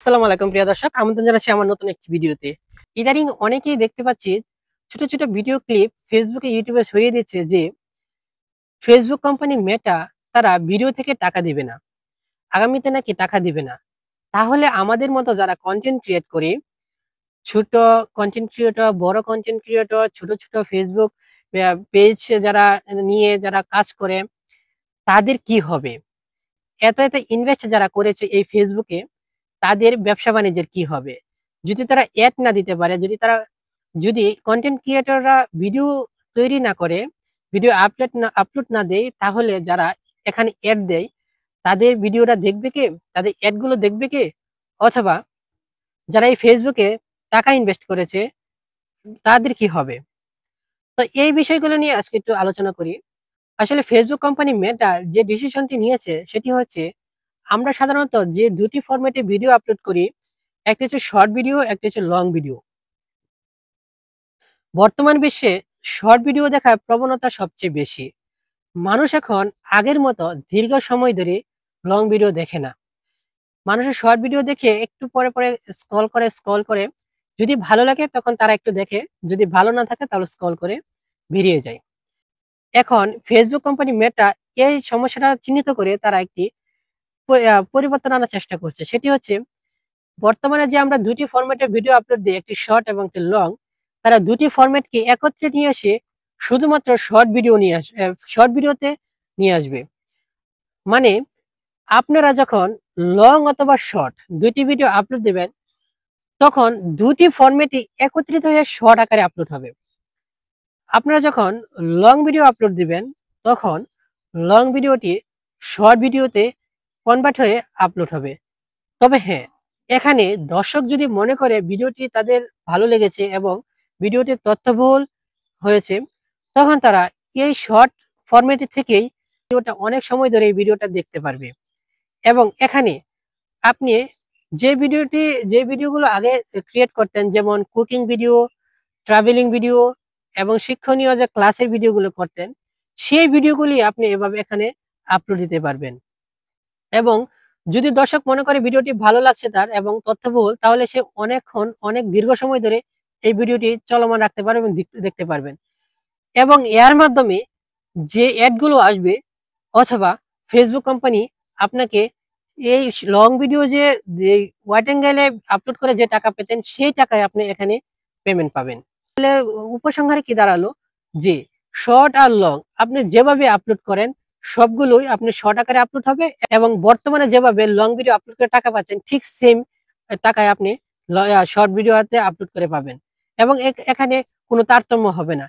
আসসালামু আলাইকুম প্রিয় দর্শক, আমন্ত্রণ জানাচ্ছি আমার নতুন একটি ভিডিওতে। ইদানিং অনেকেই দেখতে পাচ্ছি ছোট ছোট ভিডিও ক্লিপ ফেসবুকে ইউটিউবে ছড়িয়ে দিচ্ছে যে ফেসবুক কোম্পানি মেটা তারা ভিডিও থেকে টাকা দিবে না, আগামীতে নাকি টাকা দিবে না। তাহলে আমাদের মতো যারা কন্টেন্ট ক্রিয়েট করি, ছোট কন্টেন্ট ক্রিয়েটর, বড় কন্টেন্ট ক্রিয়েটর, ছোট ছোট ফেসবুক পেজ যারা কাজ করে, তাদের কি হবে? এত এত ইনভেস্ট যারা করেছে এই ফেসবুকে, তাদের ব্যবসা বাণিজ্যের কি হবে? যদি তারা অ্যাড না দিতে পারে, যদি কন্টেন্ট ক্রিয়েটররা ভিডিও তৈরি না করে, ভিডিও আপলোড না দেয়, তাহলে যারা এখানে অ্যাড দেয় তাদের ভিডিওটা দেখবে কে? তাদের অ্যাড গুলো দেখবে কে? অথবা যারা এই ফেসবুকে টাকা ইনভেস্ট করেছে তাদের কি হবে? তো এই বিষয়গুলো নিয়ে আজকে একটু আলোচনা করি। আসলে ফেসবুক কোম্পানি মেটা যে ডিসিশনটি নিয়েছে সেটি হচ্ছে, আমরা সাধারণত যে দুটি ফরম্যাটে ভিডিও আপলোড করি, একটা হচ্ছে শর্ট ভিডিও, একটা হচ্ছে লং ভিডিও। বর্তমান বিশ্বে শর্ট ভিডিও দেখার প্রবণতা সবচেয়ে বেশি। মানুষ এখন আগের মতো দীর্ঘ সময় ধরে লং ভিডিও দেখে না। মানুষের শর্ট ভিডিও দেখে একটু পরে পরে স্ক্রল করে, যদি ভালো লাগে তখন তারা একটু দেখে, যদি ভালো না থাকে তাহলে স্ক্রল করে বেরিয়ে যায়। এখন ফেসবুক কোম্পানি মেটা এই সমস্যাটা চিহ্নিত করে তারা একটি পরিবর্তন আনার চেষ্টা করছে। সেটি হচ্ছে, বর্তমানে যে আমরা দুটি ফরম্যাটে ভিডিও আপলোড দিই, একটি শর্ট এবং একটি লং, তারা দুটি ফরম্যাটকে একত্রে নিয়ে এসে শুধুমাত্র শর্ট ভিডিওতে নিয়ে আসবে। মানে আপনারা যখন লং অথবা শর্ট দুইটি ভিডিও আপলোড দিবেন, তখন দুটি ফরম্যাটই একত্রিত হয়ে শর্ট আকারে আপলোড হবে। আপনারা যখন লং ভিডিও আপলোড দিবেন, তখন লং ভিডিওটি শর্ট ভিডিওতে কনভার্ট হয়ে আপলোড হবে। তবে হ্যাঁ, এখানে দর্শক যদি মনে করে ভিডিওটি তাদের ভালো লেগেছে এবং ভিডিওটি তথ্যবহুল হয়েছে, তখন তারা এই শর্ট ফরম্যাটে থেকেই ভিডিওটা অনেক সময় ধরে এই ভিডিওটা দেখতে পারবে। এবং এখানে আপনি যে ভিডিওগুলো আগে ক্রিয়েট করতেন, যেমন কুকিং ভিডিও, ট্রাভেলিং ভিডিও এবং শিক্ষণীয় যে ক্লাসের ভিডিওগুলো করতেন, সেই ভিডিওগুলি আপনি এভাবে এখানে আপলোড দিতে পারবেন। এবং যদি দর্শক মনে করে ভিডিওটি ভালো লাগছে তার এবং তথ্যবহুল, তাহলে সে অনেক দীর্ঘ সময় ধরে এই ভিডিওটি চলমান রাখতে পারবে এবং দেখতে পারবেন। এবং এর মাধ্যমে যে অ্যাড গুলো আসবে, অথবা ফেসবুক কোম্পানি আপনাকে এই লং ভিডিও যে ওয়াইড অ্যাঙ্গেলে আপলোড করে যে টাকা পেতেন, সেই টাকায় আপনি এখানে পেমেন্ট পাবেন। তাহলে উপসংহারে কি দাঁড়ালো, যে শর্ট আর লং আপনি যেভাবে আপলোড করেন, সবগুলোই আপনি শর্ট আকারে আপলোড হবে, এবং বর্তমানে যেভাবে লং ভিডিও আপলোড করে টাকা পাচ্ছেন, ঠিক সেম টাকায় আপনি শর্ট ভিডিওতে আপলোড করে পাবেন। এবং এখানে কোনো তারতম্য হবে না।